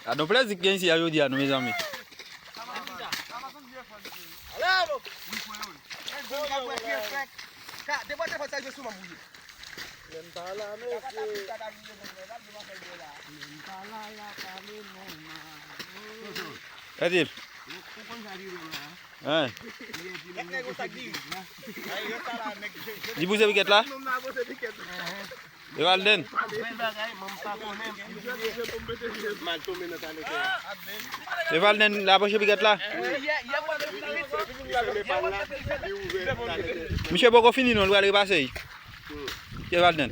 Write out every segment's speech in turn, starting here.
A nou plezi ki gen si a yo di a nou me zami. Edil. Di bouse piket la? Evalden. Evalden la poche piket la? Monsieur Boko fini non, lwa le repase yi? Evalden.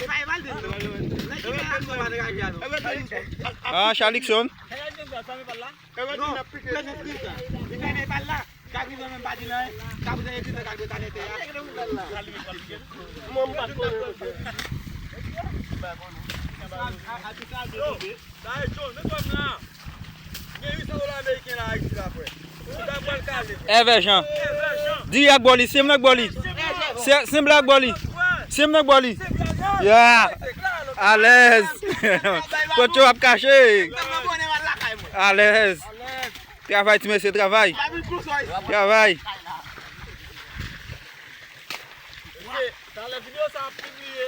Ah, Charlikson? Verjan. Di ak boli, sim nak boli. Sim blak boli. Sim nak boli. Ya. À l'aise. Kocho ap caché. À l'aise. Travail, tu mets ce travail. Travail. Dans la vidéo, ça a publié.